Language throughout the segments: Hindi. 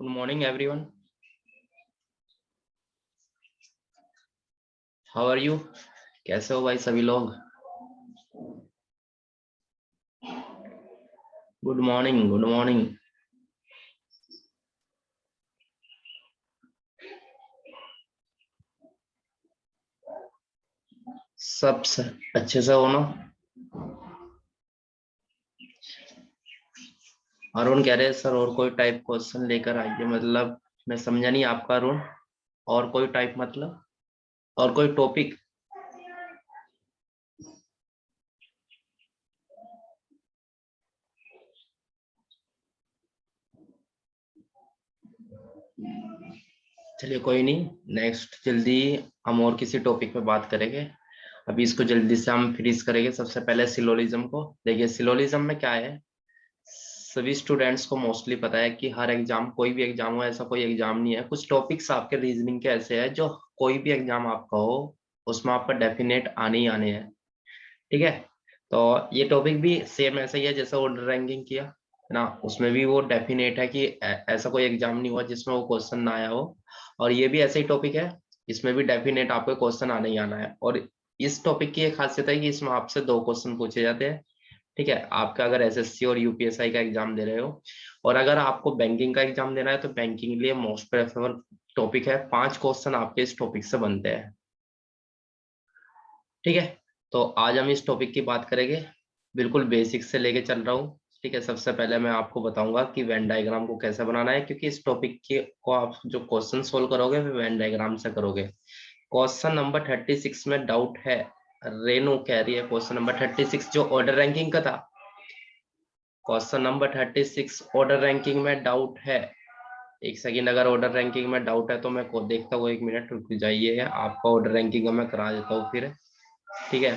Good morning everyone, how are you? कैसे हो भाई सभी लोग? Good morning, good morning. सब अच्छे से हो ना? अरुण कह रहे हैं सर और कोई टाइप क्वेश्चन लेकर आइए, मतलब मैं समझा नहीं आपका अरुण। और कोई टाइप मतलब और कोई टॉपिक? चलिए कोई नहीं, नेक्स्ट जल्दी हम और किसी टॉपिक पे बात करेंगे। अभी इसको जल्दी से हम फिनिश करेंगे। सबसे पहले सिलोलिज्म को देखिए। सिलोलिज्म में क्या है, सभी स्टूडेंट्स को मोस्टली पता है कि हर एग्जाम, कोई भी एग्जाम हो, ऐसा कोई एग्जाम नहीं है, कुछ टॉपिक्स आपके रीजनिंग के ऐसे हैं जो कोई भी एग्जाम आपका हो उसमें आपका डेफिनेट आने ही आने हैं। ठीक है, तो ये टॉपिक भी सेम ऐसा ही है जैसे ऑर्डर रैंकिंग किया है ना, उसमें भी वो डेफिनेट है कि ऐसा कोई एग्जाम नहीं हुआ जिसमें वो क्वेश्चन ना आया हो। और ये भी ऐसा ही टॉपिक है, इसमें भी डेफिनेट आपको क्वेश्चन आने ही आना है। और इस टॉपिक की एक खासियत है कि इसमें आपसे 2 क्वेश्चन पूछे जाते हैं। ठीक है, आपका अगर एसएससी और यूपीएसआई का एग्जाम दे रहे हो और अगर आपको बैंकिंग का एग्जाम देना है तो बैंकिंग के लिए मोस्ट प्रेफरेबल टॉपिक है। 5 क्वेश्चन आपके इस टॉपिक से बनते हैं। ठीक है, तो आज हम इस टॉपिक की बात करेंगे, बिल्कुल बेसिक से लेके चल रहा हूँ। ठीक है, सबसे पहले मैं आपको बताऊंगा कि वेन डायग्राम को कैसे बनाना है, क्योंकि इस टॉपिक के को आप जो क्वेश्चन सोल्व करोगे वो वेन डायग्राम से करोगे। क्वेश्चन नंबर 36 में डाउट है, रेनू कह रही है क्वेश्चन नंबर 36 जो ऑर्डर रैंकिंग का था। क्वेश्चन नंबर 36 ऑर्डर रैंकिंग में डाउट है। एक सेकंड, अगर ऑर्डर रैंकिंग में डाउट है तो मैं को देखता हूँ, 1 मिनट रुक जाइए, आपका ऑर्डर रैंकिंग मैं करा देता हूँ फिर। ठीक है,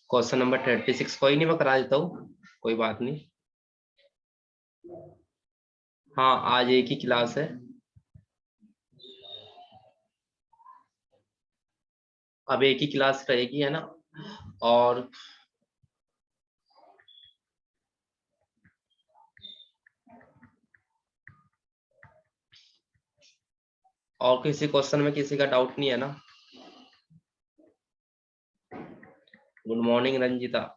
क्वेश्चन नंबर 36 कोई नहीं, मैं करा देता हूँ, कोई बात नहीं। हाँ, आज एक ही क्लास है, अब एक ही क्लास रहेगी है ना। और किसी क्वेश्चन में किसी का डाउट नहीं है ना? Good morning Ranjita.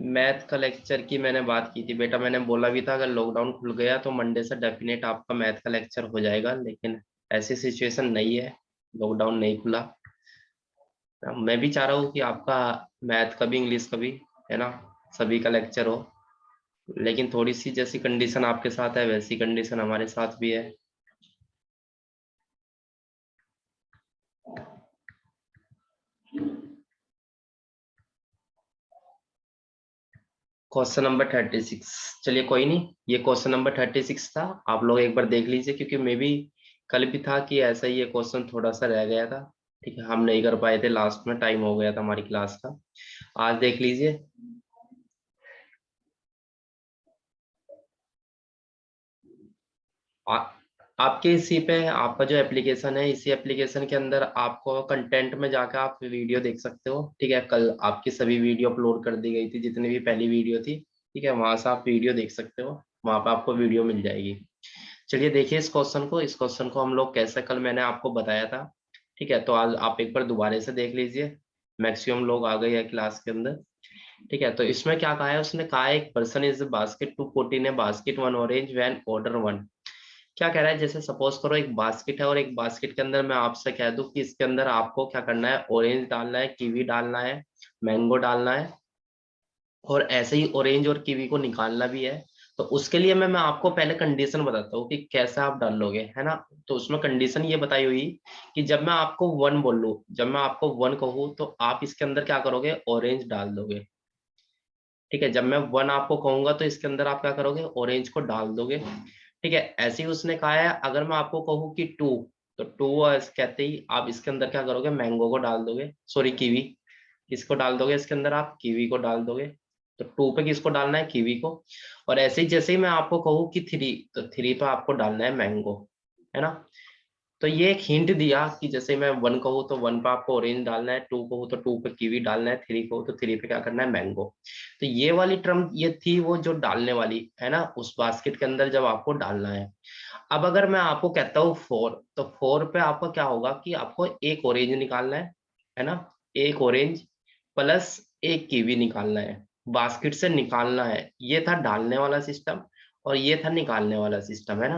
मैथ का लेक्चर की मैंने बात की थी बेटा, मैंने बोला भी था अगर लॉकडाउन खुल गया तो मंडे से डेफिनेट आपका मैथ का लेक्चर हो जाएगा, लेकिन ऐसी सिचुएशन नहीं है, लॉकडाउन नहीं खुला। मैं भी चाह रहा हूँ कि आपका मैथ का भी इंग्लिश का भी है ना, सभी का लेक्चर हो, लेकिन थोड़ी सी जैसी कंडीशन आपके साथ है वैसी कंडीशन हमारे साथ भी है। क्वेश्चन नंबर 36, चलिए कोई नहीं, ये क्वेश्चन नंबर 36 था, आप लोग एक बार देख लीजिए, क्योंकि मे भी कल भी था कि ऐसा ही ये क्वेश्चन थोड़ा सा रह गया था। ठीक है, हम नहीं कर पाए थे, लास्ट में टाइम हो गया था हमारी क्लास का। आज देख लीजिए। आ, आपके इसी पे आपका जो एप्लीकेशन है, इसी एप्लीकेशन के अंदर आपको कंटेंट में जाकर आप वीडियो देख सकते हो। ठीक है, कल आपकी सभी वीडियो अपलोड कर दी गई थी, जितनी भी पहली वीडियो थी। ठीक है, वहां से आप वीडियो देख सकते हो, वहां पे आपको वीडियो मिल जाएगी। चलिए देखिए इस क्वेश्चन को, इस क्वेश्चन को हम लोग कैसे, कल मैंने आपको बताया था। ठीक है, तो आज आप एक बार दोबारा से देख लीजिए, मैक्सिमम लोग आ गए हैं क्लास के अंदर। ठीक है, तो इसमें क्या कहा है, उसने कहा है एक person is basket to put in a basket one orange when order one. क्या कह रहा है, जैसे सपोज करो एक बास्केट है और एक बास्केट के अंदर मैं आपसे कह दूं कि इसके अंदर आपको क्या करना है, ऑरेंज डालना है, कीवी डालना है, मैंगो डालना है, और ऐसे ही ऑरेंज और कीवी को निकालना भी है। तो उसके लिए मैं आपको पहले कंडीशन बताता हूँ कि कैसे आप डाल लोगे, है ना। तो उसमें कंडीशन ये बताई हुई कि जब मैं आपको वन बोलूँ, जब मैं आपको वन कहूँ तो आप इसके अंदर क्या करोगे, ऑरेंज डाल दोगे। ठीक है, जब मैं वन आपको कहूंगा तो इसके अंदर आप क्या करोगे, ऑरेंज को डाल दोगे। ठीक है, ऐसे ही उसने कहा है अगर मैं आपको कहूँ कि टू, तो टू कहते ही आप इसके अंदर क्या करोगे, मैंगो को डाल दोगे, सॉरी कीवी। किसको डाल दोगे इसके अंदर, आप कीवी को डाल दोगे। तो टू पे किसको डालना है, कीवी को। और ऐसे ही जैसे ही मैं आपको कहूँ कि थ्री, तो थ्री पे आपको डालना है मैंगो, है ना। तो ये एक हिंट दिया कि जैसे मैं 1 कहूँ तो 1 पे आपको ऑरेंज डालना है, 2 कहूँ तो 2 पे कीवी डालना है, 3 कहूँ तो 3 पे क्या करना है, मैंगो। तो ये वाली टर्म ये थी वो जो डालने वाली है ना, उस बास्केट के अंदर जब आपको डालना है। अब अगर मैं आपको कहता हूँ 4, तो 4 पे आपका क्या होगा कि आपको एक ऑरेंज निकालना है ना, एक ऑरेंज प्लस एक कीवी निकालना है, बास्केट से निकालना है। ये था डालने वाला सिस्टम और ये था निकालने वाला सिस्टम, है ना।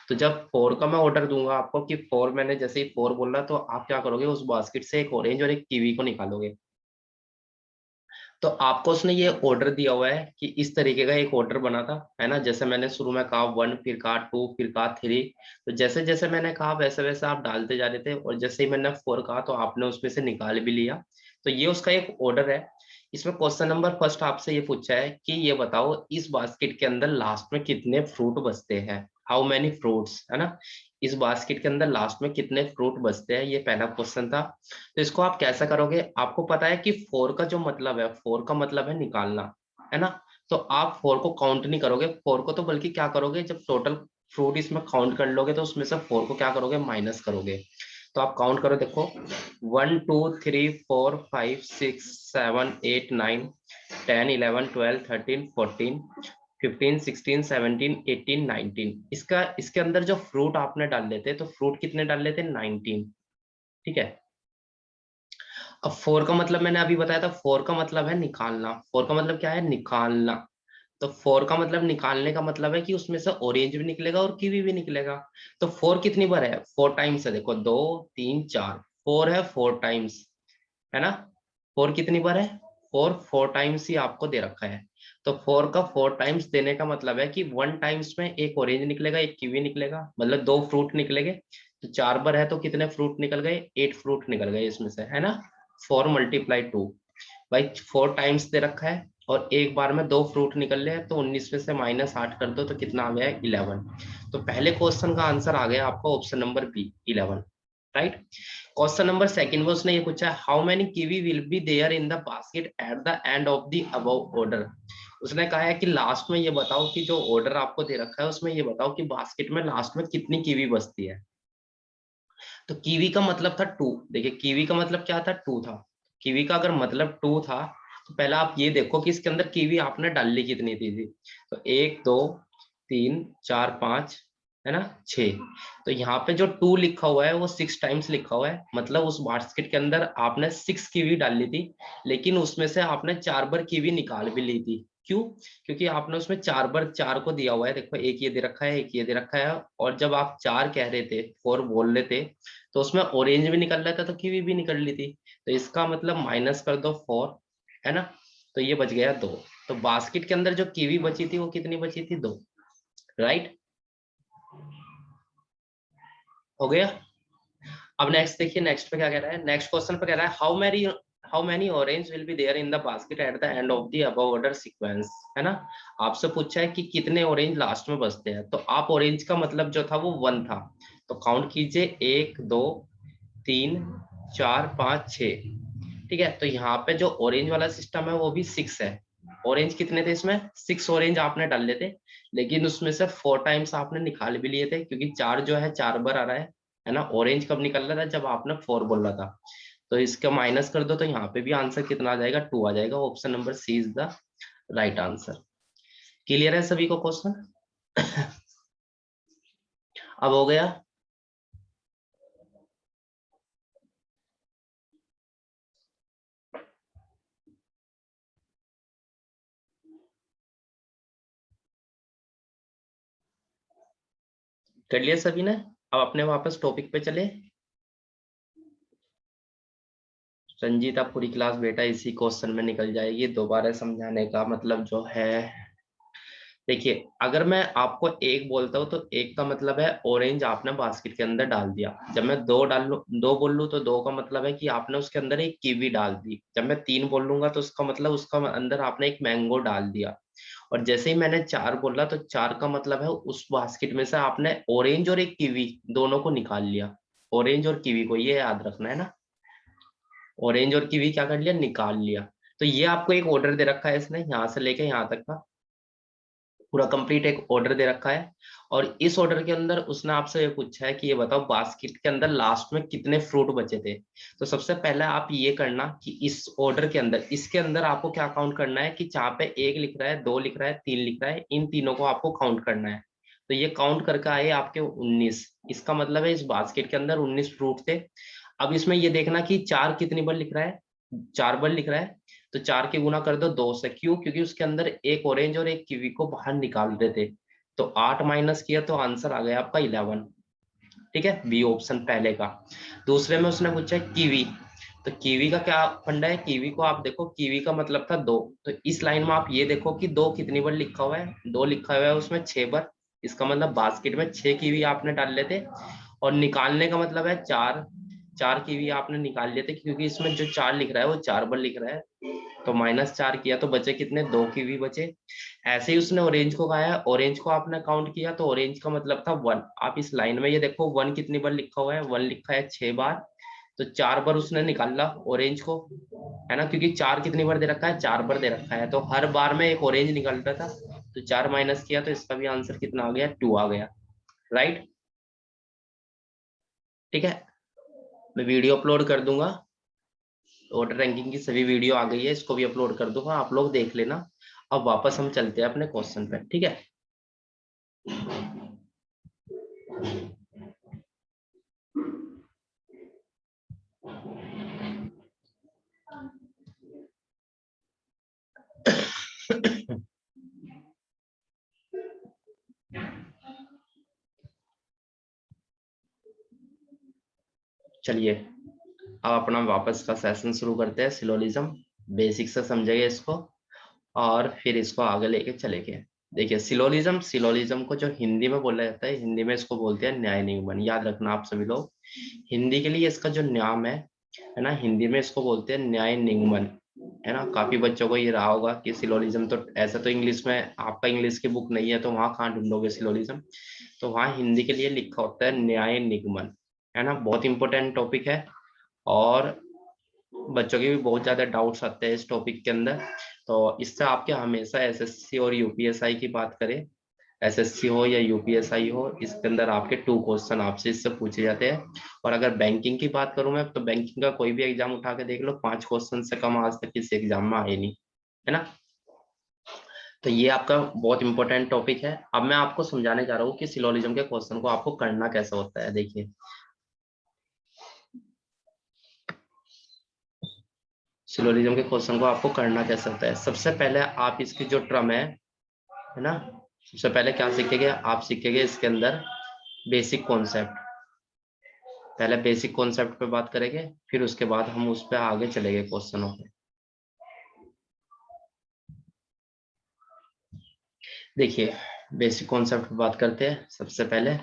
तो जब 4 का मैं ऑर्डर दूंगा आपको कि 4, मैंने जैसे ही 4 बोला तो आप क्या करोगे, उस बास्केट से एक ऑरेंज और एक कीवी को निकालोगे। तो आपको उसने ये ऑर्डर दिया हुआ है कि इस तरीके का एक ऑर्डर बना था, है ना। जैसे मैंने शुरू में कहा 1, फिर कहा 2, फिर कहा 3। तो जैसे जैसे मैंने कहा वैसे वैसे आप डालते जा रहे थे, और जैसे ही मैंने 4 कहा तो आपने उसमें से निकाल भी लिया। तो ये उसका एक ऑर्डर है। इसमें क्वेश्चन नंबर फर्स्ट आपसे ये पूछा है कि ये बताओ इस बास्केट के अंदर लास्ट में कितने फ्रूट बचते हैं, हाउ मैनी फ्रूट्स, है ना। इस बास्केट के अंदर लास्ट में कितने फ्रूट बचते हैं, ये पहला क्वेश्चन था। तो इसको आप कैसा करोगे, आपको पता है कि 4 का जो मतलब है, 4 का मतलब है निकालना, है ना। तो आप 4 को काउंट नहीं करोगे, 4 को तो बल्कि क्या करोगे, जब टोटल फ्रूट इसमें काउंट कर लोगे तो उसमें से 4 को क्या करोगे, माइनस करोगे। तो आप काउंट करो, देखो 1 2 3 4 5 6 7 8 9 10 11 12 13 14 15 16 17 18 19। इसका इसके अंदर जो फ्रूट आपने डाल लेते, तो फ्रूट कितने डाल लेते, 19। ठीक है। अब 4 का मतलब मैंने अभी बताया था, 4 का मतलब है निकालना। 4 का मतलब क्या है, निकालना। तो 4 का मतलब निकालने का मतलब है कि उसमें से ऑरेंज भी निकलेगा और कीवी भी निकलेगा। तो 4 कितनी बार है, 4 टाइम्स है, देखो 2 3 4, 4 है 4 टाइम्स, है ना। 4 कितनी बार है, 4 टाइम्स ही आपको दे रखा है। तो 4 का 4 टाइम्स देने का मतलब है कि 1 टाइम्स में एक ऑरेंज निकलेगा, एक कीवी निकलेगा, मतलब 2 फ्रूट निकलेंगे। तो 4 बार है तो कितने फ्रूट निकल गए, 8 फ्रूट निकल गए इसमें से, है ना। 4 मल्टीप्लाई 2, भाई 4 टाइम्स दे रखा है और एक बार में 2 फ्रूट निकल रहे हैं, तो 19 में से -8 कर दो तो कितना आ गया, 11। तो पहले क्वेश्चन का आंसर आ गया आपका option number B, 11। Right. Question number second में उसने ये पूछा, how many kiwi will be there in the basket at the end of the above order. उसने कहा है कि लास्ट में ये बताओ कि जो ऑर्डर आपको दे रखा है उसमें ये बताओ कि बास्केट में लास्ट में कितनी कीवी बचती है। तो कीवी का मतलब था 2। देखिए कीवी का मतलब क्या था, 2 था। कीवी का अगर मतलब 2 था तो पहले आप ये देखो कि इसके अंदर कीवी आपने डाली कितनी थी। तो 1 2 3 4 5, है ना, 6। तो यहाँ पे जो 2 लिखा हुआ है वो 6 टाइम्स लिखा हुआ है, मतलब उस बास्केट के अंदर आपने 6 कीवी डाली थी, लेकिन उसमें से आपने 4 बार कीवी निकाल भी ली थी। क्यों, क्योंकि आपने उसमें 4 बार 4 को दिया हुआ है, देखो एक ये दे रखा है, एक ये दे रखा है, और जब आप 4 कह रहे थे, 4 बोल रहे थे, तो उसमें ऑरेंज भी निकल रहा था तो कीवी भी निकल ली थी। तो इसका मतलब माइनस कर दो 4, है ना। तो ये बच गया 2। तो बास्केट के अंदर जो कीवी बची थी वो कितनी बची थी, 2। राइट, हो गया। अब नेक्स्ट देखिए, नेक्स्ट पे क्या कह रहा है, नेक्स्ट क्वेश्चन पे कह रहा है, how many orange will be there in the basket at the end of the above order sequence, है ना। आपसे पूछा है कि कितने ऑरेंज लास्ट में बचते हैं, तो आप ऑरेंज का मतलब जो था वो 1 था, तो काउंट कीजिए 1 2 3 4 5 6। ठीक है। तो यहाँ पे जो ऑरेंज वाला सिस्टम है वो भी 6 है। ऑरेंज कितने थे इसमें, 6 ऑरेंज आपने डाल लेते, लेकिन उसमें से 4 टाइम्स आपने निकाल भी लिए थे, क्योंकि 4 जो है 4 बार आ रहा है ना। ऑरेंज कब निकल रहा था, जब आपने 4 बोला था। तो इसका माइनस कर दो तो यहाँ पे भी आंसर कितना आ जाएगा, 2 आ जाएगा। Option number C is the right answer. Clear है सभी को क्वेश्चन। अब हो गया। कर लिया सभी ने। अब अपने वापस टॉपिक पे चले। रंजीत आप पूरी क्लास बेटा इसी क्वेश्चन में निकल जाएगी, दोबारा समझाने का मतलब जो है, देखिए अगर मैं आपको एक बोलता हूँ तो एक का मतलब है ऑरेंज आपने बास्केट के अंदर डाल दिया। जब मैं दो बोल लूँ तो दो का मतलब है कि आपने उसके अंदर एक कीवी डाल दी। जब मैं 3 बोल लूंगा तो उसका मतलब उसका अंदर आपने एक मैंगो डाल दिया। और जैसे ही मैंने 4 बोला तो 4 का मतलब है उस बास्केट में से आपने ऑरेंज और एक कीवी दोनों को निकाल लिया। ऑरेंज और कीवी को, ये याद रखना है ना। ऑरेंज और कीवी क्या कर लिया, निकाल लिया। तो ये आपको एक ऑर्डर दे रखा है इसने, यहाँ से लेके यहाँ तक का पूरा कंप्लीट एक ऑर्डर दे रखा है, और इस ऑर्डर के अंदर उसने आपसे ये पूछा है कि ये बताओ बास्केट के अंदर लास्ट में कितने फ्रूट बचे थे। तो सबसे पहले आप ये करना कि इस ऑर्डर के अंदर, इसके अंदर आपको क्या काउंट करना है कि जहाँ पे 1 लिख रहा है, 2 लिख रहा है, 3 लिख रहा है, इन तीनों को आपको काउंट करना है। तो ये काउंट करके आए आपके 19। इसका मतलब है इस बास्केट के अंदर 19 फ्रूट थे। अब इसमें ये देखना कि 4 कितनी बार लिख रहा है, 4 बार लिख रहा है। तो 4 के गुना कर दो 2 से, क्यों? क्योंकि उसके अंदर एक ऑरेंज और एक कीवी को बाहर निकाल रहे थे। तो 8 माइनस किया तो आंसर आ गया आपका 11। ठीक है, बी ऑप्शन पहले का। दूसरे में उसने पूछा कीवी। तो कीवी का क्या फंडा है, कीवी को आप देखो, कीवी का मतलब था 2। तो इस लाइन में आप ये देखो कि 2 कितनी बार लिखा हुआ है, 2 लिखा हुआ है उसमें 6 बार। इसका मतलब बास्केट में 6 कीवी आपने डाल लेते, और निकालने का मतलब है 4। 4 कीवी आपने निकाल लिए थे, क्योंकि इसमें जो 4 लिख रहा है वो 4 बार लिख रहा है। तो -4 किया तो बचे कितने, 2 कीवी बचे। ऐसे ही उसने ऑरेंज को कहा है, ऑरेंज को आपने काउंट किया तो ऑरेंज का मतलब था 1। आप इस लाइन में ये देखो 1 कितनी बार लिखा हुआ है, 1 लिखा है 6 बार। तो 4 बार उसने निकाला ऑरेंज को, है ना, क्योंकि 4 कितनी बार दे रखा है, 4 बार दे रखा है, तो हर बार में एक ऑरेंज निकल रहा था। तो 4 माइनस किया तो इसका भी आंसर कितना आ गया, 2 आ गया। राइट, ठीक है। मैं वीडियो अपलोड कर दूंगा, ऑर्डर रैंकिंग की सभी वीडियो आ गई है, इसको भी अपलोड कर दूंगा, आप लोग देख लेना। अब वापस हम चलते हैं अपने क्वेश्चन पे, ठीक है। चलिए, अब अपना वापस का सेशन शुरू करते हैं। सिलोजिज्म बेसिक से समझेंगे इसको, और फिर इसको आगे लेके चलेंगे। देखिए, सिलोजिज्म को जो हिंदी में बोला जाता है, हिंदी में इसको बोलते हैं न्याय निगमन। याद रखना आप सभी लोग, हिंदी के लिए इसका जो नाम है ना, हिंदी में इसको बोलते हैं न्याय निगमन, है ना। काफी बच्चों को ये रहा होगा कि सिलोजिज्म, तो ऐसा तो इंग्लिश में आपका इंग्लिश की बुक नहीं है, तो वहाँ कहाँ ढूंढोगे सिलोजिज्म। तो वहाँ हिंदी के लिए लिखा होता है न्याय निगमन, है ना। बहुत इंपॉर्टेंट टॉपिक है, और बच्चों के भी बहुत ज्यादा डाउट्स आते हैं इस टॉपिक के अंदर। तो इससे आपके हमेशा एसएससी और यूपीएसआई की बात करें, एसएससी हो या यूपीएसआई हो, इसके अंदर आपके 2 क्वेश्चन आपसे इससे पूछे जाते हैं। और अगर बैंकिंग की बात करूं मैं, तो बैंकिंग का कोई भी एग्जाम उठा के देख लो, 5 क्वेश्चन से कम आज तक किसी एग्जाम में आए नहीं, है ना। तो ये आपका बहुत इंपॉर्टेंट टॉपिक है। अब मैं आपको समझाने जा रहा हूँ कि सिलोजिज्म के क्वेश्चन को आपको करना कैसा होता है। देखिए, सिलोजिज्म के क्वेश्चन को आपको करना कैसे होता है। सबसे पहले आप इसकी जो ट्रम है ना, सबसे पहले क्या सीखेंगे, आप सीखेंगे इसके अंदर बेसिक कॉन्सेप्ट। पहले बेसिक कॉन्सेप्ट पे बात करेंगे, फिर उसके बाद हम उस पर आगे चलेंगे क्वेश्चनों पे। देखिए, बेसिक कॉन्सेप्ट पे बात करते हैं सबसे पहले।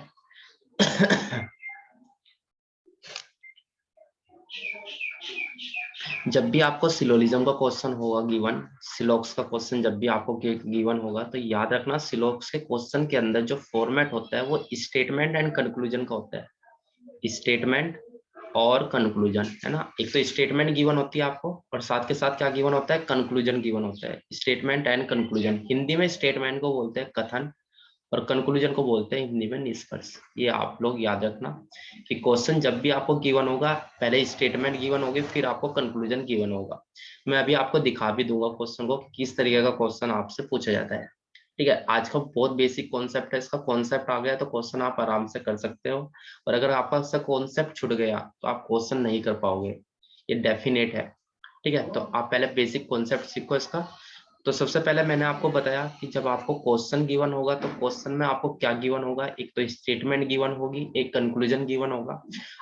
जब भी आपको सिलोजिज्म का क्वेश्चन होगा गिवन, सिलोक्स का क्वेश्चन जब भी आपको गिवन होगा, तो याद रखना सिलोक्स के क्वेश्चन के अंदर जो फॉर्मेट होता है वो स्टेटमेंट एंड कंक्लूजन का होता है। स्टेटमेंट और कंक्लूजन, है ना। एक तो स्टेटमेंट गिवन होती है आपको, और साथ के साथ क्या गिवन होता है, कंक्लूजन गिवन होता है। स्टेटमेंट एंड कंक्लूजन, हिंदी में स्टेटमेंट को बोलते हैं कथन, और कंक्लूजन को बोलते हैं हिंदी में निष्कर्ष। ये आप लोग याद रखना कि क्वेश्चन जब भी आपको गिवन होगा, पहले स्टेटमेंट गिवन होगी, फिर आपको कंक्लूजन गिवन होगा। मैं अभी आपको दिखा भी दूंगा क्वेश्चन को कि किस तरीके का क्वेश्चन आपसे पूछा जाता है। ठीक है, आज का बहुत बेसिक कॉन्सेप्ट है, इसका कॉन्सेप्ट आ गया तो क्वेश्चन आप आराम से कर सकते हो। और अगर आपका इसका कॉन्सेप्ट छूट गया तो आप क्वेश्चन नहीं कर पाओगे, ये डेफिनेट है। ठीक है, तो आप पहले बेसिक कॉन्सेप्ट सीखो इसका। तो सबसे पहले मैंने आपको बताया कि जब आपको क्वेश्चन गिवन होगा, तो क्वेश्चन में आपको क्या गिवन होगा, एक तो स्टेटमेंट गिवन होगी, एक कंक्लूजन गिवन होगा।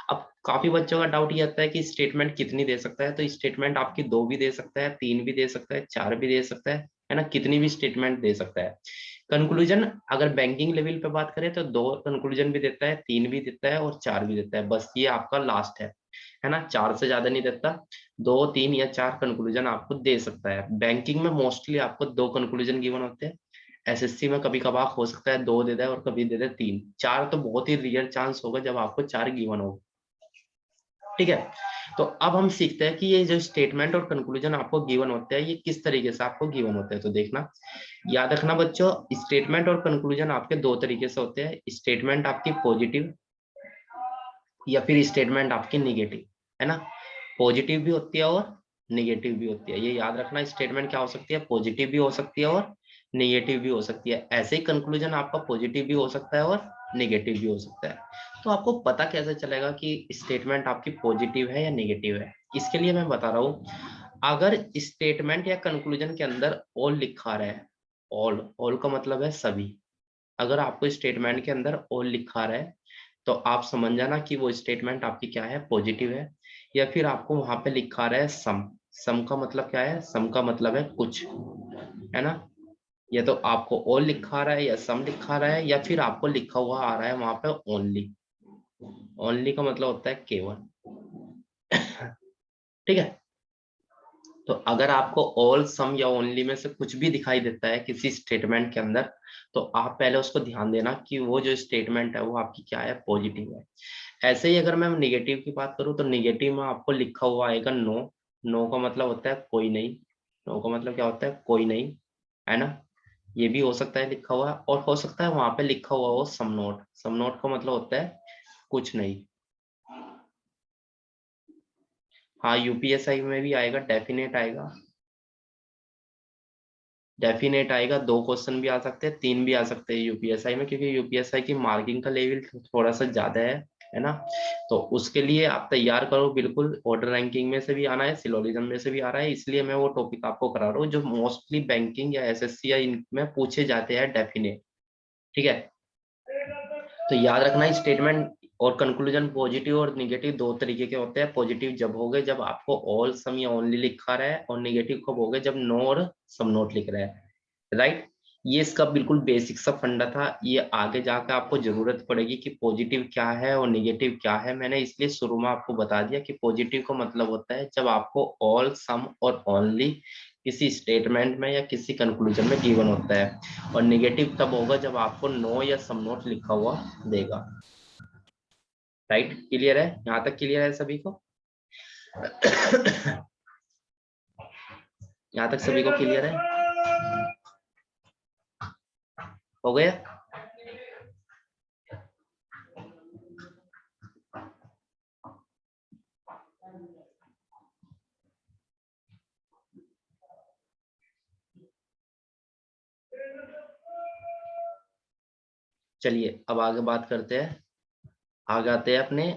अब काफी बच्चों का डाउट ये आता है कि स्टेटमेंट कितनी दे सकता है। तो स्टेटमेंट आपकी 2 भी दे सकता है, 3 भी दे सकता है, 4 भी दे सकता है ना, कितनी भी स्टेटमेंट दे सकता है। कंक्लूजन अगर बैंकिंग लेवल पे बात करें तो 2 कंक्लूजन भी देता है, 3 भी देता है, और 4 भी देता है। बस ये आपका लास्ट है ना, 4 से ज्यादा नहीं देता। 2, 3 या 4 कंक्लूजन आपको दे सकता है। बैंकिंग में मोस्टली आपको 2 कंक्लूजन गिवन होते हैं। एसएससी में कभी कभार हो सकता है 2 दे दे और कभी दे दे 3, 4 तो बहुत ही रियर चांस होगा जब आपको 4 गिवन हो। ठीक है, तो अब हम सीखते हैं कि ये जो स्टेटमेंट और कंक्लूजन आपको गिवन होते हैं ये किस तरीके से आपको गिवन होते हैं। तो देखना, याद रखना बच्चों, स्टेटमेंट और कंक्लूजन आपके दो तरीके से होते हैं। स्टेटमेंट आपकी पॉजिटिव या फिर स्टेटमेंट आपकी निगेटिव, है ना। पॉजिटिव भी होती है और निगेटिव भी होती है, ये याद रखना। स्टेटमेंट क्या हो सकती है, पॉजिटिव भी हो सकती है और निगेटिव भी हो सकती है। ऐसे ही कंक्लूजन आपका पॉजिटिव भी हो सकता है और निगेटिव भी हो सकता है। तो आपको पता कैसे चलेगा कि स्टेटमेंट आपकी पॉजिटिव है या निगेटिव है? इसके लिए मैं बता रहा हूँ, अगर स्टेटमेंट या कंक्लूजन के अंदर ऑल लिखा रहा है, ऑल ऑल का मतलब है सभी, अगर आपको स्टेटमेंट के अंदर ऑल लिखा रहा है तो आप समझ जाना कि वो स्टेटमेंट आपकी क्या है, पॉजिटिव है। या फिर आपको वहां पे लिखा रहा है सम, सम का मतलब क्या है, सम का मतलब है कुछ, है ना। या तो आपको ऑल लिखा रहा है या सम लिखा रहा है, या फिर आपको लिखा हुआ आ रहा है वहां पे ओनली। ओनली का मतलब होता है केवल, ठीक है। तो अगर आपको ऑल, सम या ओनली में से कुछ भी दिखाई देता है किसी स्टेटमेंट के अंदर, तो आप पहले उसको ध्यान देना कि वो जो स्टेटमेंट है वो आपकी क्या है, पॉजिटिव है। ऐसे ही अगर मैं निगेटिव की बात करूं तो निगेटिव में आपको लिखा हुआ आएगा नो। नो का मतलब होता है कोई नहीं। नो का मतलब क्या होता है, कोई नहीं, है ना। ये भी हो सकता है लिखा हुआ, और हो सकता है वहां पे लिखा हुआ हो सम नोट। सम नोट का मतलब होता है कुछ नहीं। हाँ, यूपीएसआई में भी आएगा, डेफिनेट आएगा। डेफिनेट आएगा, दो क्वेश्चन भी आ सकते हैं, तीन भी आ सकते हैं यूपीएसआई में, क्योंकि यूपीएसआई की मार्किंग का लेवल थोड़ा सा ज्यादा है ना। तो उसके लिए आप तैयार करो बिल्कुल। ऑर्डर रैंकिंग में से भी आना है, सिलोजिज्म में से भी आ रहा है, इसलिए मैं वो टॉपिक आपको करा रहा हूँ जो मोस्टली बैंकिंग या एसएससी या इनमें पूछे जाते हैं, डेफिनेट। ठीक है, तो याद रखना स्टेटमेंट और कंक्लूजन पॉजिटिव और निगेटिव दो तरीके के होते हैं। पॉजिटिव जब हो गए जब आपको ऑल, सम या ओनली लिखा रहा है, और निगेटिव कब हो गए जब नो और सम नोट लिख रहा है, राइट। ये इसका बिल्कुल बेसिक सा फंडा था, ये आगे जाकर आपको जरूरत पड़ेगी कि पॉजिटिव क्या है और निगेटिव क्या है। मैंने इसलिए शुरू में आपको बता दिया कि पॉजिटिव का मतलब होता है जब आपको ऑल, सम और ओनली किसी स्टेटमेंट में या किसी कंक्लूजन में गिवन होता है, और निगेटिव तब होगा जब आपको नो या सम नोट लिखा हुआ देगा। राइट, क्लियर है? यहाँ तक क्लियर है सभी को? यहाँ तक सभी को क्लियर है? हो गया? चलिए अब आगे बात करते हैं, आगे आते हैं अपने।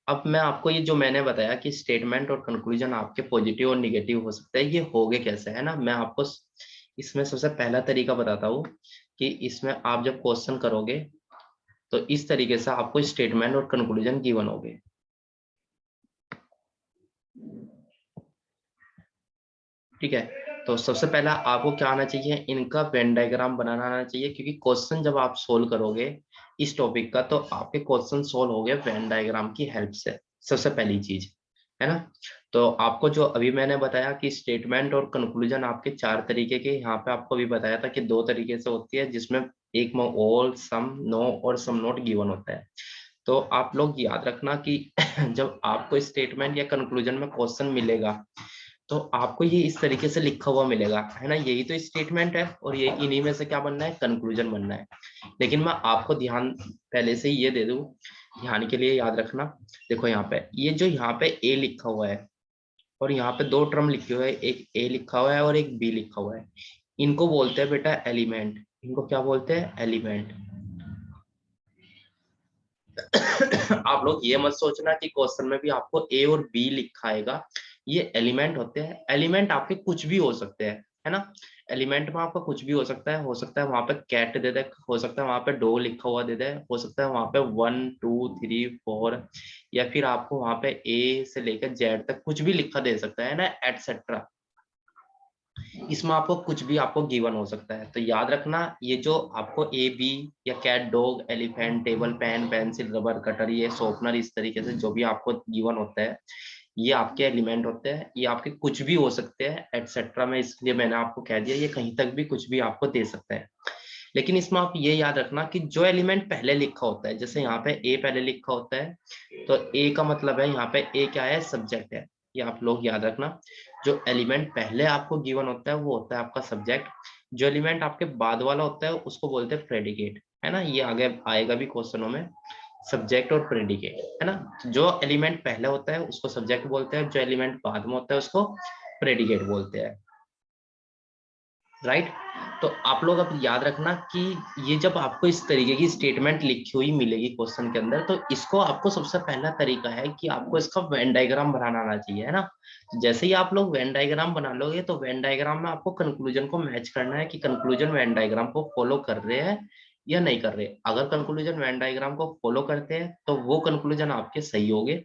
अब मैं आपको ये जो मैंने बताया कि स्टेटमेंट और कंक्लूजन आपके पॉजिटिव और निगेटिव हो सकते हैं, ये होगे कैसे, है ना। मैं आपको इसमें सबसे पहला तरीका बताता हूँ कि इसमें आप जब क्वेश्चन करोगे तो इस तरीके से आपको स्टेटमेंट और कंक्लूजन गिवन होगे। ठीक है, तो सबसे पहला आपको क्या आना चाहिए, इनका वेन डायग्राम बनाना आना चाहिए, क्योंकि क्वेश्चन जब आप सोल्व करोगे इस टॉपिक का तो आपके क्वेश्चन सोल्व हो गए वेन डायग्राम की हेल्प से, सबसे पहली चीज, है ना। तो आपको जो अभी मैंने बताया कि स्टेटमेंट और कंक्लूजन आपके चार तरीके के, यहाँ पे आपको भी बताया था कि दो तरीके से होती है, जिसमें एक में ऑल, सम, नो और सम नोट गिवन होता है। तो आप लोग याद रखना कि जब आपको स्टेटमेंट या कंक्लूजन में क्वेश्चन मिलेगा तो आपको ये इस तरीके से लिखा हुआ मिलेगा, है ना। यही तो स्टेटमेंट है और ये इन्हीं में से क्या बनना है, कंक्लूजन बनना है। लेकिन मैं आपको ध्यान पहले से ही ये दे दूं, ध्यान के लिए याद रखना। देखो यहाँ पे ये जो यहाँ पे ए लिखा हुआ है और यहाँ पे दो टर्म लिखे हुए हैं, एक ए लिखा हुआ है और एक बी लिखा हुआ है, इनको बोलते हैं बेटा एलिमेंट। इनको क्या बोलते हैं, एलिमेंट। आप लोग ये मत सोचना कि क्वेश्चन में भी आपको ए और बी लिखा आएगा, ये एलिमेंट होते हैं। एलिमेंट आपके कुछ भी हो सकते हैं, है ना। एलिमेंट में आपका कुछ भी हो सकता है वहां पे कैट दे दे, हो सकता है वहां पे डो लिखा हुआ दे दे, हो सकता है वहां पे 1 2 3 4, या फिर आपको वहां पे ए से लेकर जेड तक कुछ भी लिखा दे सकता है ना, एटसेट्रा। इसमें आपको कुछ भी आपको गिवन हो सकता है। तो याद रखना ये जो आपको ए बी या cat, dog, elephant, table, pen, pencil, rubber, cutter, ये शॉर्पनर, इस तरीके से जो भी आपको गिवन होता है ये आपके एलिमेंट होते हैं। ये आपके कुछ भी हो सकते हैं एटसेट्रा में, इसलिए मैंने आपको कह दिया ये कहीं तक भी कुछ भी आपको दे सकता है। लेकिन इसमें आप ये याद रखना कि जो एलिमेंट पहले लिखा होता है, जैसे यहाँ पे ए पहले लिखा होता है, तो ए का मतलब है यहाँ पे ए क्या है, सब्जेक्ट है। ये आप लोग याद रखना, जो एलिमेंट पहले आपको गिवन होता है वो होता है आपका सब्जेक्ट। जो एलिमेंट आपके बाद वाला होता है उसको बोलते हैं प्रेडिकेट, है ना। ये आगे आएगा भी क्वेश्चनों में, सब्जेक्ट और प्रेडिकेट, है ना। जो एलिमेंट पहले होता है उसको सब्जेक्ट बोलते हैं, जो एलिमेंट बाद में होता है उसको प्रेडिकेट बोलते हैं, राइट। तो आप लोग अब याद रखना कि ये जब आपको इस तरीके की स्टेटमेंट लिखी हुई मिलेगी क्वेश्चन के अंदर, तो इसको आपको सबसे पहला तरीका है कि आपको इसका वेन डायग्राम बनाना आना चाहिए, है ना। तो जैसे ही आप लोग वेन डायग्राम बना लोगे, तो वेन डायग्राम में आपको कंक्लूजन को मैच करना है कि कंक्लूजन वेन डायग्राम को फॉलो कर रहे हैं या नहीं कर रहे। अगर कंक्लूजन वेन डायग्राम को फॉलो करते हैं तो वो कंक्लूजन आपके सही होंगे,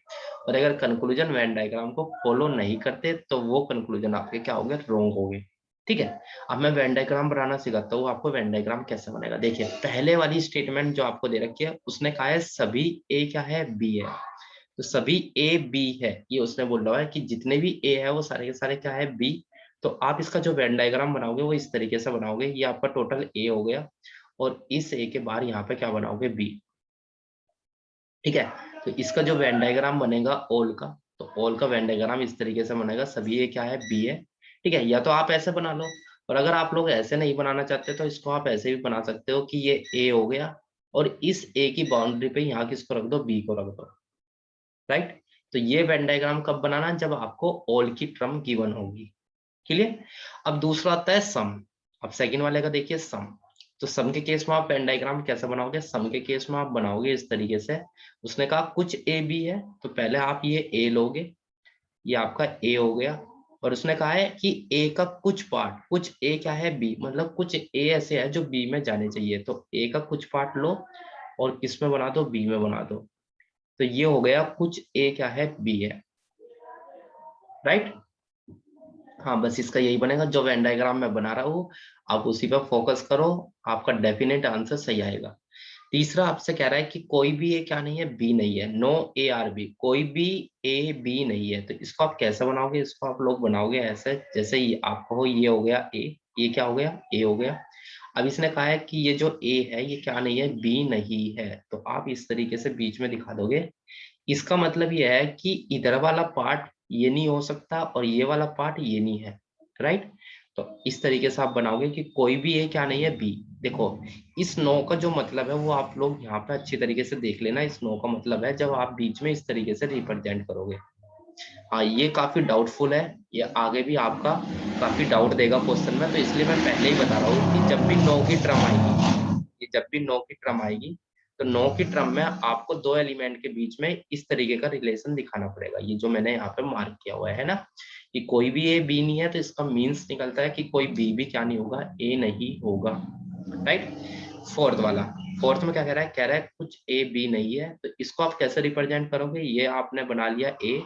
और अगर कंक्लूजन वेन डायग्राम को फॉलो नहीं करते तो वो कंक्लूजन आपके क्या होंगे, रॉन्ग होंगे। ठीक है। अब मैं वेन डायग्राम बनाना सिखाता हूँ आपको, वेन डायग्राम कैसे बनेगा। देखिए, पहले वाली स्टेटमेंट जो आपको दे रखी है उसने कहा है सभी ए क्या है, बी है। तो सभी ए बी है, ये उसने बोल रहा है कि जितने भी ए है वो सारे के सारे क्या है, बी। तो आप इसका जो वेन डायग्राम बनाओगे वो इस तरीके से बनाओगे, ये आपका टोटल ए हो गया, और इस ए के बाहर यहाँ पे क्या बनाओगे, बी। ठीक है। तो इसका जो वेन डायग्राम बनेगा ऑल का, तो ऑल का वेन डायग्राम इस तरीके से बनेगा, सभी ये क्या है, बी है। ठीक है, या तो आप ऐसे बना लो, और अगर आप लोग ऐसे नहीं बनाना चाहते तो इसको आप ऐसे भी बना सकते हो कि ये ए हो गया, और इस ए की बाउंड्री पे यहाँ किसको रख दो, बी को रख दो, राइट। तो ये वेन डायग्राम कब बनाना, जब आपको ऑल की टर्म गिवन होगी। क्लियर। अब दूसरा आता है सम। अब सेकंड वाले का देखिए सम। तो सम के केस में आप वेन डायग्राम कैसे बनाओगे, सम के केस में आप बनाओगे इस तरीके से। उसने कहा कुछ ए बी है, तो पहले आप ये ए लोगे, ये आपका ए हो गया। और उसने कहा है कि ए का कुछ पार्ट, कुछ ए क्या है, बी, मतलब कुछ ए ऐसे है जो बी में जाने चाहिए, तो ए का कुछ पार्ट लो और किस में बना दो, बी में बना दो। तो ये हो गया कुछ ए क्या है, बी है, राइट। हाँ, बस इसका यही बनेगा जो वेन डायग्राम मैं बना रहा हूँ, आप उसी पर फोकस करो, आपका डेफिनेट आंसर सही आएगा। तीसरा आपसे कह रहा है कि कोई भी ए क्या नहीं है, बी नहीं है, नो ए आर बी, कोई भी ए बी नहीं है। तो इसको आप कैसे बनाओगे, इसको आप लोग बनाओगे ऐसे, जैसे ये आप कहो ये हो गया ए, ये क्या हो गया, ए हो गया। अब इसने कहा है कि ये जो ए है ये क्या नहीं है, बी नहीं है, तो आप इस तरीके से बीच में दिखा दोगे। इसका मतलब ये है कि इधर वाला पार्ट ये नहीं हो सकता और ये वाला पार्ट ये नहीं है, राइट। तो इस तरीके से आप बनाओगे कि कोई भी ए क्या नहीं है, बी। देखो, इस नो का जो मतलब है वो आप लोग यहाँ पे अच्छी तरीके से देख लेना। इस नो का मतलब है जब आप बीच में इस तरीके से रिप्रेजेंट करोगे। हाँ, ये काफी डाउटफुल है, ये आगे भी आपका काफी डाउट देगा क्वेश्चन में, तो इसलिए मैं पहले ही बता रहा हूँ कि जब भी नो की टर्म आएगी, ये जब भी नो की टर्म आएगी, तो नो की टर्म में आपको दो एलिमेंट के बीच में इस तरीके का रिलेशन दिखाना पड़ेगा, ये जो मैंने यहाँ पे मार्क किया हुआ है ना, कि कोई भी ए बी नहीं है, तो इसका मीन्स निकलता है कि कोई बी भी क्या नहीं होगा, ए नहीं होगा, राइट। फोर्थ वाला, फोर्थ में क्या कह रहा है, कह रहा है कुछ ए बी नहीं है, तो इसको आप कैसे रिप्रेजेंट करोगे, ये आपने बना लिया ए,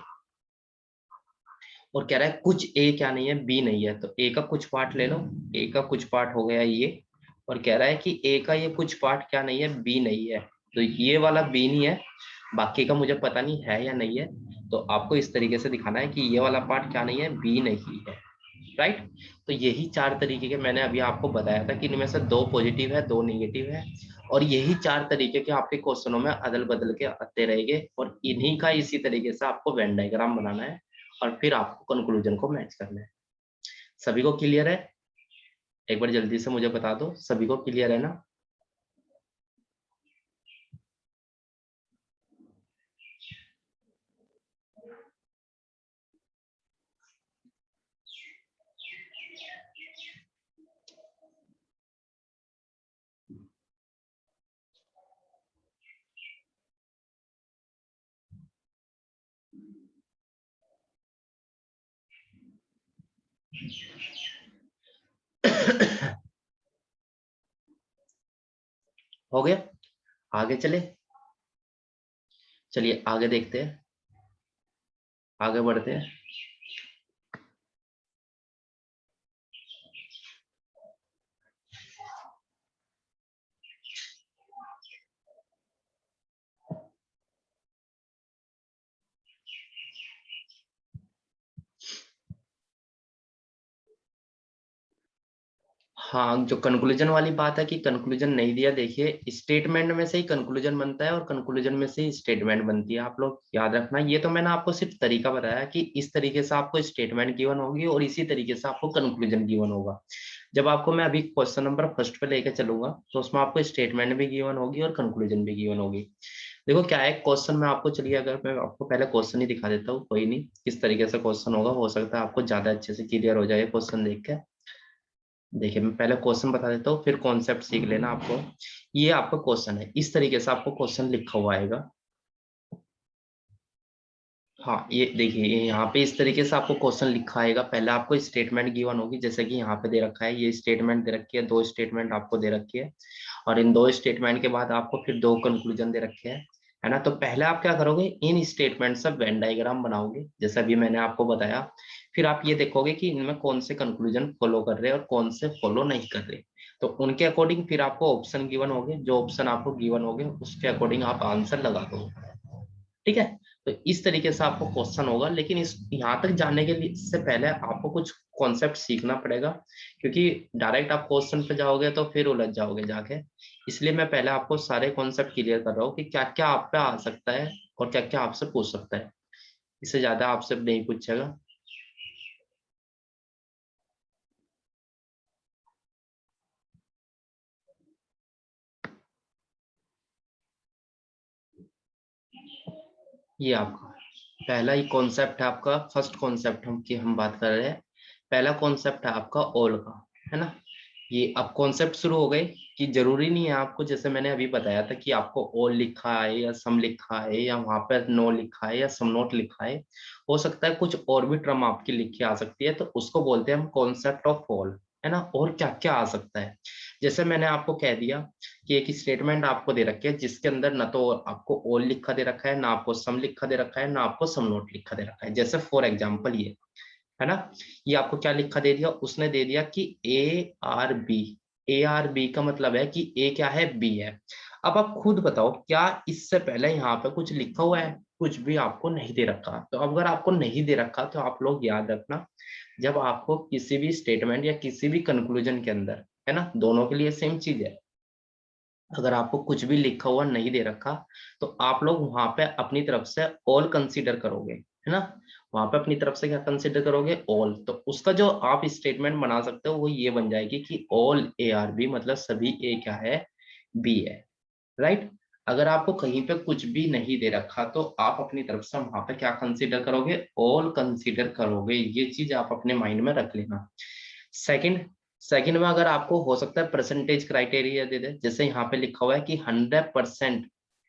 और कह रहा है कुछ ए क्या नहीं है, बी नहीं है, तो ए का कुछ पार्ट ले लो, ए का कुछ पार्ट हो गया ये, और कह रहा है कि ए का ये कुछ पार्ट क्या नहीं है, बी नहीं है, तो ये वाला बी नहीं है, बाकी का मुझे पता नहीं है या नहीं है। तो आपको इस तरीके से दिखाना है कि ये वाला पार्ट क्या नहीं है, बी नहीं है, राइट। तो यही चार तरीके के मैंने अभी आपको बताया था कि इनमें से दो पॉजिटिव है, दो निगेटिव है, और यही चार तरीके के आपके क्वेश्चनों में अदल बदल के आते रहेंगे, और इन्हीं का इसी तरीके से आपको वेन डायग्राम बनाना है, और फिर आपको कंक्लूजन को मैच करना है। सभी को क्लियर है? एक बार जल्दी से मुझे बता दो, सभी को क्लियर है ना? हो गया? आगे चले, चलिए आगे देखते हैं, आगे बढ़ते हैं। हाँ, जो कंक्लूजन वाली बात है कि कंक्लूजन नहीं दिया, देखिए स्टेटमेंट में से ही कंक्लूजन बनता है और कंक्लूजन में से ही स्टेटमेंट बनती है, आप लोग याद रखना। ये तो मैंने आपको सिर्फ तरीका बताया कि इस तरीके से आपको स्टेटमेंट गिवन होगी और इसी तरीके से आपको कंक्लूजन गिवन होगा। जब आपको मैं अभी क्वेश्चन नंबर फर्स्ट पे लेकर चलूंगा तो उसमें आपको स्टेटमेंट भी गिवन होगी और कंक्लूजन भी गिवन होगी। देखो क्या है क्वेश्चन में आपको, चलिए अगर मैं आपको पहले क्वेश्चन ही दिखा देता हूँ, कोई नहीं, किस तरीके से क्वेश्चन होगा, हो सकता है आपको ज्यादा अच्छे से क्लियर हो जाए क्वेश्चन देख के। देखिए मैं पहले क्वेश्चन बता देता हूँ, फिर कॉन्सेप्ट सीख लेना आपको। ये आपका क्वेश्चन है, इस तरीके से आपको क्वेश्चन लिखा हुआ आएगा। हाँ ये देखिए, ये यहाँ पे इस तरीके से आपको क्वेश्चन लिखा आएगा। पहले आपको स्टेटमेंट गिवन होगी, जैसे कि यहाँ पे दे रखा है, ये स्टेटमेंट दे रखी है, दो स्टेटमेंट आपको दे रखी है, और इन दो स्टेटमेंट के बाद आपको फिर दो कंक्लूजन दे रखे हैं, है ना। तो पहले आप क्या करोगे, इन स्टेटमेंट से वेन डायग्राम बनाओगे, जैसे अभी मैंने आपको बताया। फिर आप ये देखोगे कि इनमें कौन से कंक्लूजन फॉलो कर रहे हैं और कौन से फॉलो नहीं कर रहे। तो उनके अकॉर्डिंग फिर आपको ऑप्शन गिवन होंगे, जो ऑप्शन आपको गिवन होंगे उसके अकॉर्डिंग आप आंसर लगा दो, ठीक है। तो इस तरीके से आपको क्वेश्चन होगा, लेकिन इस यहाँ तक जाने के लिए से पहले आपको कुछ कॉन्सेप्ट सीखना पड़ेगा, क्योंकि डायरेक्ट आप क्वेश्चन पे जाओगे तो फिर उलझ जाओगे जाके। इसलिए मैं पहले आपको सारे कॉन्सेप्ट क्लियर कर रहा हूँ कि क्या क्या आप पे आ सकता है और क्या क्या आपसे पूछ सकता है, इससे ज्यादा आपसे नहीं पूछेगा। ये आपका पहला ही कॉन्सेप्ट है, आपका फर्स्ट कॉन्सेप्ट हम की हम बात कर रहे हैं। पहला कॉन्सेप्ट है आपका ऑल का, है ना। ये अब कॉन्सेप्ट शुरू हो गए कि जरूरी नहीं है आपको, जैसे मैंने अभी बताया था कि आपको ऑल लिखा है या सम लिखा है या वहां पर नो लिखा है या सम नोट लिखा है, हो सकता है कुछ और भी टर्म आपकी लिखी आ सकती है, तो उसको बोलते हैं हम कॉन्सेप्ट ऑफ ऑल, है ना। और क्या क्या आ सकता है, जैसे मैंने आपको कह दिया कि एक स्टेटमेंट आपको दे रखी है जिसके अंदर ना तो आपको ऑल लिखा दे रखा है, ना आपको सम लिखा दे रखा है, ना आपको सम नोट लिखा दे रखा है। जैसे फॉर एग्जाम्पल ये, है ना, ये आपको क्या लिखा दे दिया, उसने दे दिया कि ARB। ARB का मतलब है कि ए क्या है, बी है। अब आप खुद बताओ, क्या इससे पहले यहाँ पे कुछ लिखा हुआ है, कुछ भी आपको नहीं दे रखा। तो अगर आपको नहीं दे रखा तो आप लोग याद रखना, जब आपको किसी भी स्टेटमेंट या किसी भी कंक्लूजन के अंदर, है ना, दोनों के लिए सेम चीज है, अगर आपको कुछ भी लिखा हुआ नहीं दे रखा तो आप लोग वहां पे अपनी तरफ से ऑल कंसीडर करोगे, है ना। वहां पे अपनी तरफ से क्या कंसीडर करोगे, ऑल। तो उसका जो आप स्टेटमेंट बना सकते हो वो ये बन जाएगी कि ऑल ARB, मतलब सभी ए क्या है, बी है, राइट। अगर आपको कहीं पे कुछ भी नहीं दे रखा तो आप अपनी तरफ से वहां पे क्या कंसीडर करोगे, ऑल कंसीडर करोगे। ये चीज आप अपने माइंड में रख लेना। सेकंड, सेकंड में अगर आपको हो सकता है परसेंटेज क्राइटेरिया दे दे, जैसे यहाँ पे लिखा हुआ है कि 100%,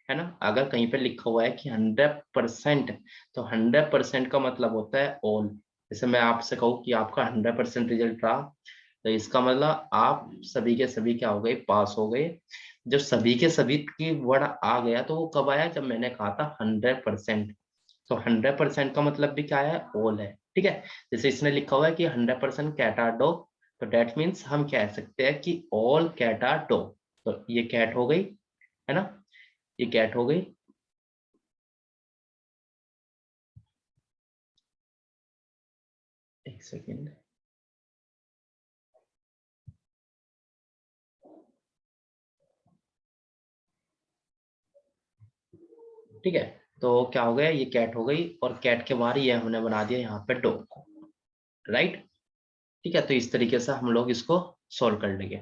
है ना। अगर कहीं पे लिखा हुआ है कि 100%, तो 100% का मतलब होता है ऑल। जैसे मैं आपसे कहूँ कि आपका 100% रिजल्ट रहा, तो इसका मतलब आप सभी के सभी क्या हो गए, पास हो गए। जब सभी के सभी की वर्ड आ गया तो वो कब आया, जब मैंने कहा था 100%। तो 100% का मतलब भी क्या है, ऑल है, ठीक है। जैसे इसने लिखा हुआ है कि 100% कैट आर डॉग, तो डेट मीन्स हम कह सकते हैं कि ऑल कैट आर डॉग। तो ये कैट हो गई, है ना, ये कैट हो गई। एक सेकेंड, ठीक है। तो क्या हो गया, ये कैट हो गई, और कैट के बाहर ये हमने बना दिया यहाँ पे डॉग को, राइट। ठीक है, तो इस तरीके से हम लोग इसको सॉल्व कर लेंगे।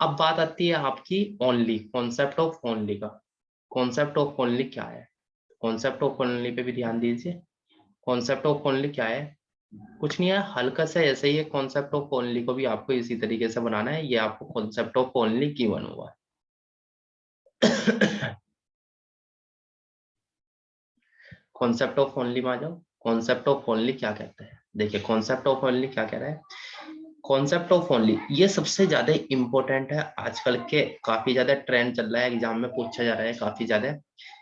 अब बात आती है आपकी ओनली, कॉन्सेप्ट ऑफ ओनली का। कॉन्सेप्ट ऑफ ओनली क्या है, कॉन्सेप्ट ऑफ ओनली पे भी ध्यान दीजिए। कॉन्सेप्ट ऑफ ओनली क्या है, कुछ नहीं है, हल्का सा ऐसे ही है। कॉन्सेप्ट ऑफ ओनली को भी आपको इसी तरीके से बनाना है, ये आपको कॉन्सेप्ट ऑफ ओनली गिवन हुआ है। कॉन्सेप्ट ऑफ ओनली में आ जाओ। कॉन्सेप्ट ऑफ ओनली क्या कहते हैं, देखिए कॉन्सेप्ट ऑफ ओनली क्या कह रहा है। कॉन्सेप्ट ऑफ ओनली ये सबसे ज्यादा इंपॉर्टेंट है आजकल के, काफी ज्यादा ट्रेंड चल रहा है, एग्जाम में पूछा जा रहा है काफी ज्यादा।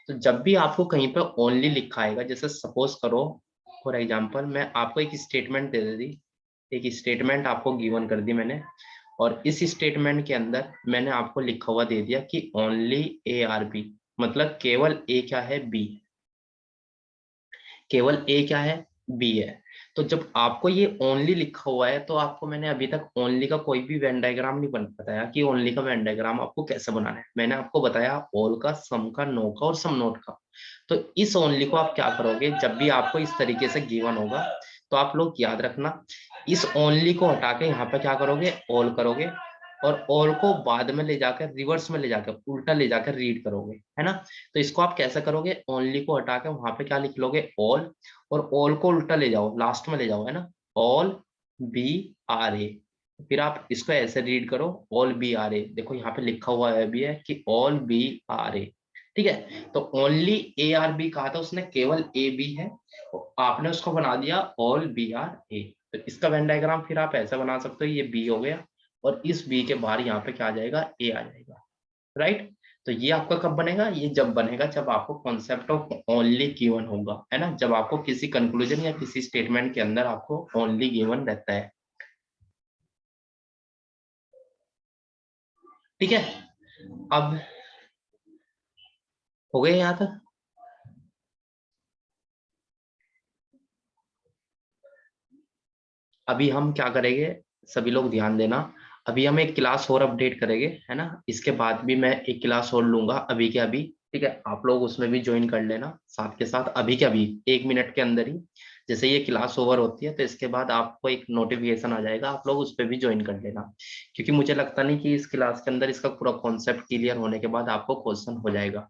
तो जब भी आपको कहीं पे ओनली लिखा आएगा, जैसे सपोज करो फॉर एग्जांपल मैं आपको एक स्टेटमेंट दे दी, एक स्टेटमेंट आपको गिवन कर दी मैंने, और इस स्टेटमेंट के अंदर मैंने आपको लिखा हुआ दे दिया कि ओनली ARB, मतलब केवल ए क्या है, बी, केवल ए क्या है, बी है। तो जब आपको ये ओनली लिखा हुआ है तो आपको मैंने अभी तक ओनली का कोई भी वेन डायग्राम नहीं बताया कि ओनली का वेन डायग्राम आपको कैसे बनाना है। मैंने आपको बताया ऑल का, सम का, नो का और सम नोट का। तो इस ओनली को आप क्या करोगे, जब भी आपको इस तरीके से गिवन होगा तो आप लोग याद रखना, इस ओनली को हटा के यहाँ पे क्या करोगे, ऑल करोगे, और ऑल को बाद में ले जाकर रिवर्स में ले जाकर उल्टा ले जाकर रीड करोगे, है ना। तो इसको आप कैसे करोगे, ओनली को हटा के वहां पे क्या लिख लोगे, ऑल, और ऑल को उल्टा ले जाओ, लास्ट में ले जाओ, है ना, ऑल बी आर ए। फिर आप इसको ऐसे रीड करो, ऑल बी आर ए, देखो यहाँ पे लिखा हुआ है भी है कि ऑल बी आर ए, ठीक है। तो ओनली ए आर बी कहा था उसने, केवल ए बी है, आपने उसको बना दिया ऑल बी आर ए। तो इसका वेन डायग्राम फिर आप ऐसा बना सकते हो, ये बी हो गया और इस बी के बाहर यहाँ पे क्या आ जाएगा, ए आ जाएगा, राइट। तो ये आपका कब बनेगा, ये जब बनेगा जब आपको कॉन्सेप्ट ऑफ ओनली गिवन होगा, है ना, जब आपको किसी कंक्लूजन या किसी स्टेटमेंट के अंदर आपको ओनली गिवन रहता है, ठीक है। अब हो गए यहाँ तक। अभी हम क्या करेंगे, सभी लोग ध्यान देना, अभी हम एक क्लास और अपडेट करेंगे, है ना, इसके बाद भी मैं एक क्लास और लूंगा अभी के अभी, ठीक है। आप लोग उसमें भी ज्वाइन कर लेना साथ के साथ, अभी के अभी 1 मिनट के अंदर ही, जैसे ये क्लास ओवर होती है तो इसके बाद आपको एक नोटिफिकेशन आ जाएगा, आप लोग उस पर भी ज्वाइन कर लेना, क्योंकि मुझे लगता नहीं कि इस क्लास के अंदर इसका पूरा कॉन्सेप्ट क्लियर होने के बाद आपको क्वेश्चन हो जाएगा,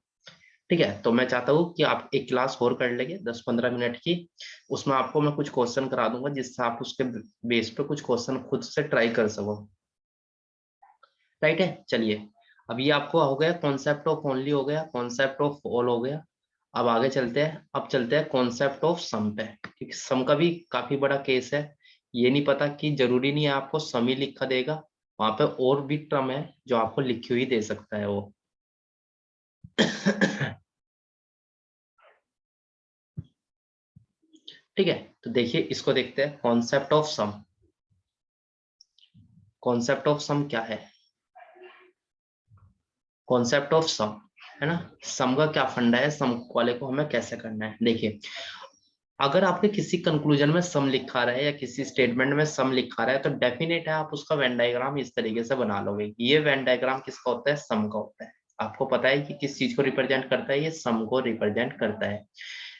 ठीक है। तो मैं चाहता हूँ कि आप एक क्लास और कर लेंगे 10-15 मिनट की, उसमें आपको मैं कुछ क्वेश्चन करा दूंगा जिससे आप उसके बेस पे कुछ क्वेश्चन खुद से ट्राई कर सको, राइट है। चलिए, अब ये आपको हो गया कॉन्सेप्ट ऑफ ओनली, हो गया कॉन्सेप्ट ऑफ ऑल, हो गया। अब आगे चलते हैं, अब चलते हैं कॉन्सेप्ट ऑफ सम पे, क्योंकि सम का भी काफी बड़ा केस है। ये नहीं पता कि जरूरी नहीं है आपको सम ही लिखा देगा, वहां पे और भी टर्म है जो आपको लिखी हुई दे सकता है वो। ठीक है, तो देखिए इसको देखते हैं, concept of some. Concept of some क्या है, कॉन्सेप्ट ऑफ सम, है ना, सम का क्या फंडा है, सम वाले को हमें कैसे करना है। देखिए, अगर आपके किसी कंक्लूजन में सम लिखा रहा है या किसी स्टेटमेंट में सम लिखा रहा है तो डेफिनेट है आप उसका वेन डायग्राम इस तरीके से बना लोगे। ये वेन डायग्राम किसका होता है, सम का होता है। आपको पता है कि किस चीज को रिप्रेजेंट करता है, ये सम को रिप्रेजेंट करता है।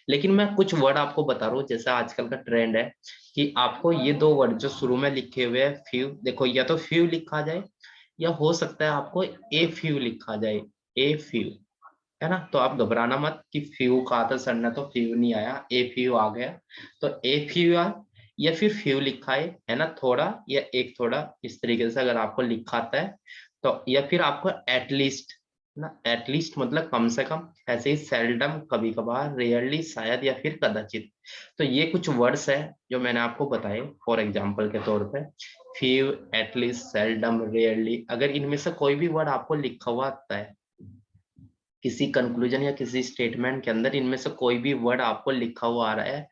लेकिन मैं कुछ वर्ड आपको बता रहा हूँ, जैसा आजकल का ट्रेंड है कि आपको ये दो वर्ड जो शुरू में लिखे हुए हैं, फ्यू, देखो या तो फ्यू लिखा जाए या हो सकता है आपको ए फ्यू लिखा जाए, ए फ्यू, है ना। तो आप घबराना मत कि फ्यू कहा था सर ने तो फ्यू नहीं आया, ए फ्यू आ गया। तो ए फ्यू या फिर फ्यू लिखा है ना, थोड़ा या एक थोड़ा, इस तरीके से अगर आपको लिखा आता है तो, या फिर आपको एटलीस्ट ना, एटलीस्ट मतलब कम से कम, ऐसे ही सेल्डम, कभी कभार, रेयरली, शायद या फिर कदाचित। तो ये कुछ वर्ड्स है जो मैंने आपको बताए फॉर एग्जाम्पल के तौर पे, फ्यू, एटलीस्ट, सेल्डम, रेयरली। अगर इनमें से कोई भी वर्ड आपको लिखा हुआ आता है किसी कंक्लूजन या किसी स्टेटमेंट के अंदर, इनमें से कोई भी वर्ड आपको लिखा हुआ आ रहा है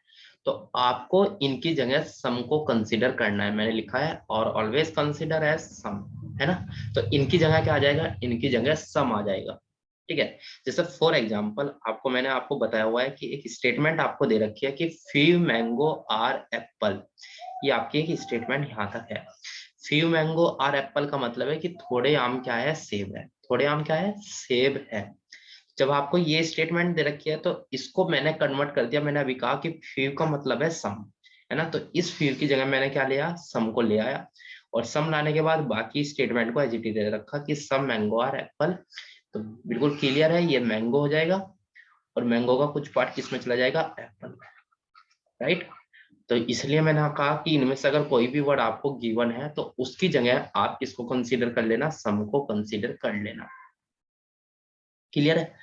तो आपको इनकी जगह सम को कंसीडर करना है। मैंने लिखा है और ऑलवेज कंसीडर एज सम, है ना। तो इनकी जगह क्या आ जाएगा, इनकी जगह सम आ जाएगा, ठीक है। जैसे फॉर एग्जांपल आपको मैंने आपको बताया हुआ है कि एक स्टेटमेंट आपको दे रखी है कि फ्यू मैंगो आर एप्पल, ये आपकी एक स्टेटमेंट यहाँ तक है। फ्यू मैंगो आर एप्पल का मतलब है कि थोड़े आम क्या है, सेब है, थोड़े आम क्या है, सेब है। जब आपको ये स्टेटमेंट दे रखी है तो इसको मैंने कन्वर्ट कर दिया, मैंने अभी कहा कि फ्यू का मतलब है सम, है ना। तो इस फ्यू की जगह मैंने क्या लिया, सम को ले आया, और सम लाने के बाद बाकी स्टेटमेंट को एजिटी दे रखा कि सम मैंगो आर एप्पल। तो बिल्कुल क्लियर है, ये मैंगो हो जाएगा और मैंगो का कुछ पार्ट किसमें चला जाएगा, एप्पल, राइट। तो इसलिए मैंने कहा कि इनमें से अगर कोई भी वर्ड आपको गिवन है तो उसकी जगह आप किसको कंसीडर कर लेना, सम को कंसीडर कर लेना, क्लियर है।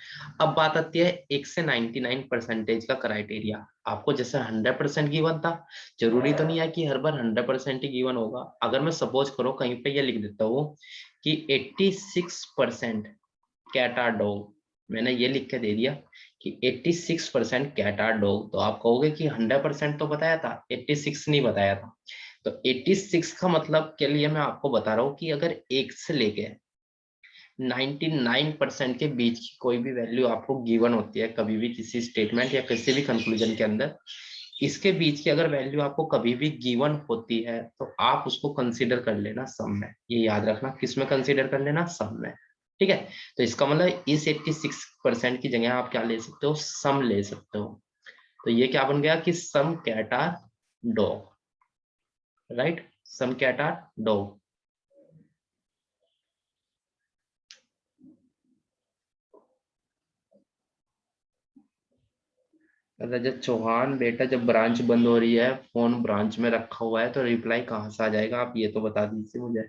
अब बात आती है 1 से 99% का क्राइटेरिया। आपको जैसे 100% गिवन था, जरूरी तो नहीं है कि हर बार 100% ही गिवन होगा। अगर मैं सपोज करो कहीं पे ये लिख देता हूँ कि 86% कैट आर डॉग, मैंने ये लिख के दे दिया कि 86% कैट आर डॉग, तो आप कहोगे कि 100% तो बताया था, 86 नहीं बताया था। तो 86 का मतलब के लिए मैं आपको बता रहा हूँ कि अगर 1 से लेके 99% के बीच की कोई भी वैल्यू आपको गिवन होती है कभी भी किसी स्टेटमेंट या किसी भी कंक्लूजन के अंदर, इसके बीच की अगर वैल्यू आपको कभी भी गिवन होती है तो आप उसको कंसीडर कर लेना सम में। ये याद रखना, किस में कंसीडर कर लेना, सम में। ठीक है, तो इसका मतलब इस 86% की जगह आप क्या ले सकते हो, सम ले सकते हो। तो ये क्या बन गया कि some cat are dog, right, some cat are dog. Rajat Chauhan, बेटा जब ब्रांच बंद हो रही है, फोन ब्रांच में रखा हुआ है, तो रिप्लाई कहाँ से आ जाएगा, आप ये तो बता दीजिए मुझे।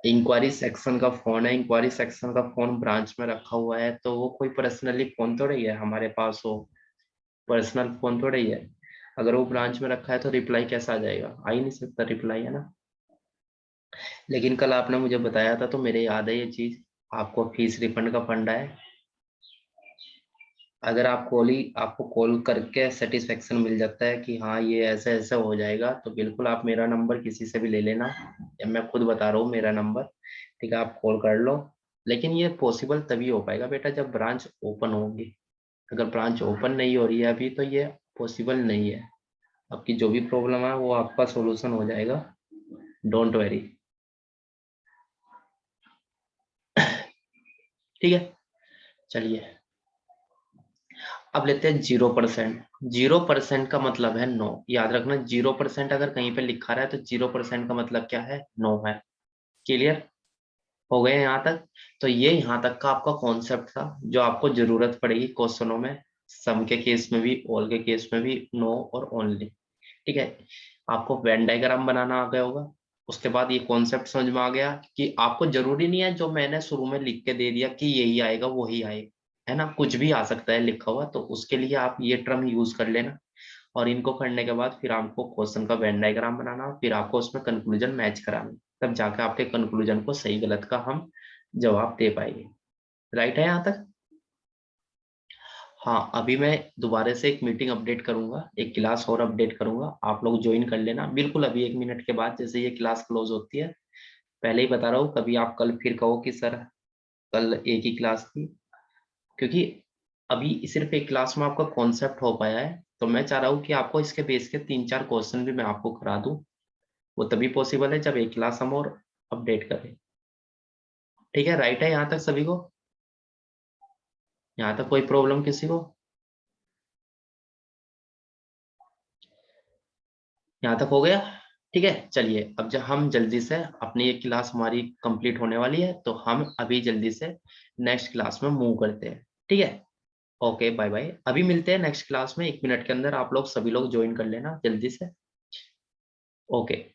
इंक्वायरी सेक्शन का फोन है, इंक्वायरी सेक्शन का फोन ब्रांच में रखा हुआ है, तो वो कोई पर्सनली फोन थोड़ी है हमारे पास, हो पर्सनल फोन थोड़ी है। अगर वो ब्रांच में रखा है तो रिप्लाई कैसा आ जाएगा, आ ही नहीं सकता रिप्लाई, है ना। लेकिन कल आपने मुझे बताया था तो मेरे याद है ये चीज, आपको फीस रिफंड का फंड है। अगर आपको कॉल करके सेटिस्फेक्शन मिल जाता है कि हाँ ये ऐसे ऐसे हो जाएगा, तो बिल्कुल आप मेरा नंबर किसी से भी ले लेना, या मैं खुद बता रहा हूँ मेरा नंबर, ठीक है, आप कॉल कर लो। लेकिन ये पॉसिबल तभी हो पाएगा बेटा जब ब्रांच ओपन होगी। अगर ब्रांच ओपन नहीं हो रही है अभी तो ये पॉसिबल नहीं है। आपकी जो भी प्रॉब्लम है वो आपका सोल्यूशन हो जाएगा, डोंट वेरी। ठीक है, चलिए अब लेते हैं 0%। 0% का मतलब है नो, याद रखना 0% अगर कहीं पे लिखा रहा है तो 0% का मतलब क्या है, नो है। क्लियर हो गए यहाँ तक। तो ये यहाँ तक का आपका कॉन्सेप्ट था जो आपको जरूरत पड़ेगी क्वेश्चनों में, सम के केस में भी, ऑल के केस में भी, नो और ओनली। ठीक है, आपको वेन डायग्राम बनाना आ गया होगा। उसके बाद ये कॉन्सेप्ट समझ में आ गया कि आपको जरूरी नहीं है जो मैंने शुरू में लिख के दे दिया कि यही आएगा वही आएगा, है ना, कुछ भी आ सकता है लिखा हुआ, तो उसके लिए आप ये टर्म यूज कर लेना। और इनको करने के बाद फिर आपको क्वेश्चन का वेन डायग्राम बनाना, फिर आपको उसमें कंक्लूजन मैच कराना, तब जाके आपके कंक्लूजन को सही गलत का हम जवाब दे पाएंगे। राइट है यहाँ तक। हाँ, अभी मैं दोबारा से एक मीटिंग अपडेट करूंगा, एक क्लास और अपडेट करूंगा, आप लोग ज्वाइन कर लेना बिल्कुल अभी 1 मिनट के बाद, जैसे ये क्लास क्लोज होती है। पहले ही बता रहा हूँ, कभी आप कल फिर कहो कि सर कल एक ही क्लास थी, क्योंकि अभी सिर्फ एक क्लास में आपका कॉन्सेप्ट हो पाया है, तो मैं चाह रहा हूँ कि आपको इसके बेस के 3-4 क्वेश्चन भी मैं आपको करा दूं। वो तभी पॉसिबल है जब एक क्लास हम और अपडेट करें। ठीक है, राइट है यहाँ तक सभी को, यहाँ तक कोई प्रॉब्लम किसी को, यहाँ तक हो गया। ठीक है, चलिए अब जब हम जल्दी से अपनी ये क्लास हमारी कंप्लीट होने वाली है, तो हम अभी जल्दी से नेक्स्ट क्लास में मूव करते हैं। ठीक है, ओके बाय बाय, अभी मिलते हैं नेक्स्ट क्लास में 1 मिनट के अंदर, आप लोग सभी लोग ज्वाइन कर लेना जल्दी से। ओके।